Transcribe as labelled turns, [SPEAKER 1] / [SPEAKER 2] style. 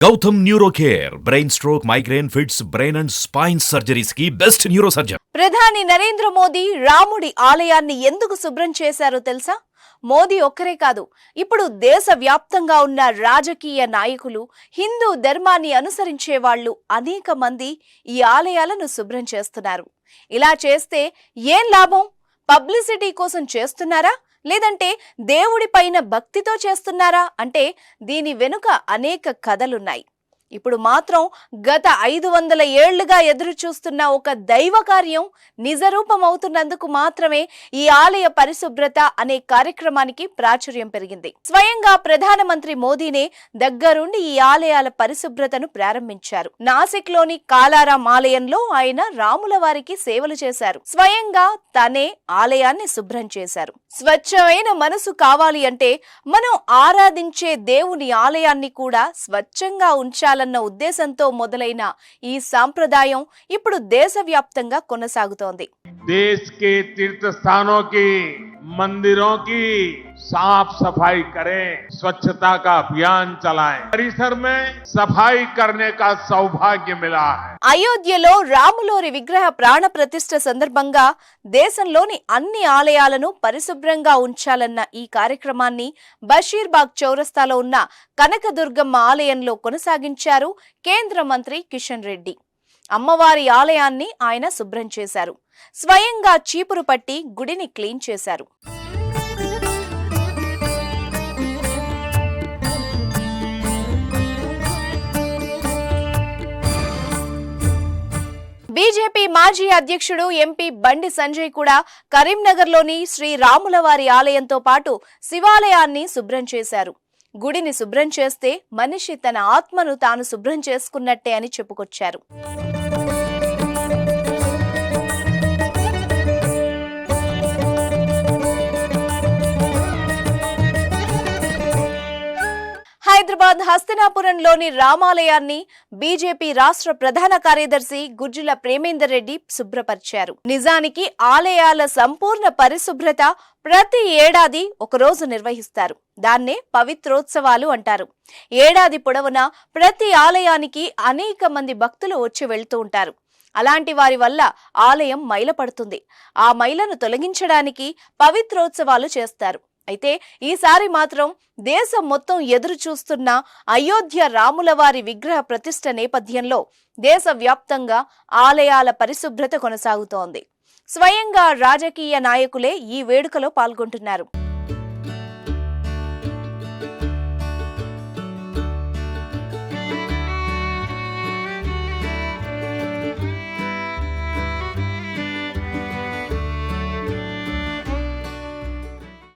[SPEAKER 1] Gautam neuro care brain stroke migraine fits brain and spine surgeries కి best neuro surgeon.
[SPEAKER 2] ప్రధాని నరేంద్ర మోదీ రాముడి ఆలయాన్ని ఎందుకు శుభ్రం చేశారో తెలుసా? మోదీ ఒక్కరే కాదు, ఇప్పుడు దేశవ్యాప్తంగా ఉన్న రాజకీయ నాయకులు, హిందూ ధర్మాన్ని అనుసరించే వాళ్ళు అనేక మంది ఈ ఆలయాలను శుభ్రం చేస్తున్నారు. ఇలా చేస్తే ఏం లాభం? పబ్లిసిటీ కోసం చేస్తున్నారా, లేదంటే దేవుడి పైన భక్తితో చేస్తున్నారా అంటే దీని వెనుక అనేక కథలున్నాయి. ఇప్పుడు మాత్రం గత 500 ఏళ్లుగా ఎదురు చూస్తున్న ఒక దైవ కార్యం నిజరూపం అవుతున్నందుకు మాత్రమే ఈ ఆలయ పరిశుభ్రత అనే కార్యక్రమానికి ప్రాచుర్యం పెరిగింది. స్వయంగా ప్రధానమంత్రి మోదీనే దగ్గరుండి ఈ ఆలయాల పరిశుభ్రతను ప్రారంభించారు. నాసిక్ లోని కాలారాం ఆలయంలో ఆయన రాముల వారికి సేవలు చేశారు. స్వయంగా తనే ఆలయాన్ని శుభ్రం చేశారు. స్వచ్ఛమైన మనసు కావాలి అంటే మనం ఆరాధించే దేవుని ఆలయాన్ని కూడా స్వచ్ఛంగా ఉంచాలన్న ఉద్దేశంతో మొదలైన ఈ సాంప్రదాయం ఇప్పుడు దేశవ్యాప్తంగా కొనసాగుతోంది.
[SPEAKER 3] देश के तीर्थ स्थानों की मंदिरों की साफ सफाई करें, स्वच्छता का अभियान चलाएं। परिसर में सफाई करने का सौभाग्य मिला है.
[SPEAKER 2] అయోధ్యలో రాములోరి విగ్రహ ప్రాణ ప్రతిష్ఠ సందర్భంగా దేశంలోని అన్ని ఆలయాలను పరిశుభ్రంగా ఉంచాలన్న ఈ కార్యక్రమాన్ని బషీర్బాగ్ చౌరస్తాలో ఉన్న కనకదుర్గమ్మ ఆలయంలో కొనసాగించారు కేంద్ర మంత్రి కిషన్ రెడ్డి. అమ్మవారి ఆలయాన్ని ఆయన శుభ్రం చేశారు. స్వయంగా చీపురు పట్టి గుడిని క్లీన్ చేశారు. బీజేపీ మాజీ అధ్యక్షుడు ఎంపీ బండి సంజయ్ కూడా కరీంనగర్లోని శ్రీ రాములవారి ఆలయంతో పాటు శివాలయాన్ని శుభ్రం చేశారు. గుడిని శుభ్రం చేస్తే మనిషి తన ఆత్మను తాను శుభ్రం చేసుకున్నట్టే అని చెప్పుకొచ్చారు. హైదరాబాద్ హస్తినాపురంలోని రామాలయాన్ని బీజేపీ రాష్ట్ర ప్రధాన కార్యదర్శి గుజ్జుల ప్రేమేందర్ రెడ్డి శుభ్రపరిచారు. నిజానికి ఆలయాల సంపూర్ణ పరిశుభ్రత ప్రతి ఏడాది ఒకరోజు నిర్వహిస్తారు. దాన్నే పవిత్రోత్సవాలు అంటారు. ఏడాది పొడవునా ప్రతి ఆలయానికి అనేక మంది భక్తులు వచ్చి వెళ్తూ ఉంటారు. అలాంటి వారి వల్ల ఆలయం మైలపడుతుంది. ఆ మైలను తొలగించడానికి పవిత్రోత్సవాలు చేస్తారు. అయితే ఈసారి మాత్రం దేశం మొత్తం ఎదురు చూస్తున్న అయోధ్య రాములవారి విగ్రహ ప్రతిష్ఠ నేపథ్యంలో దేశవ్యాప్తంగా ఆలయాల పరిశుభ్రత కొనసాగుతోంది. స్వయంగా రాజకీయ నాయకులే ఈ వేడుకలో పాల్గొంటున్నారు.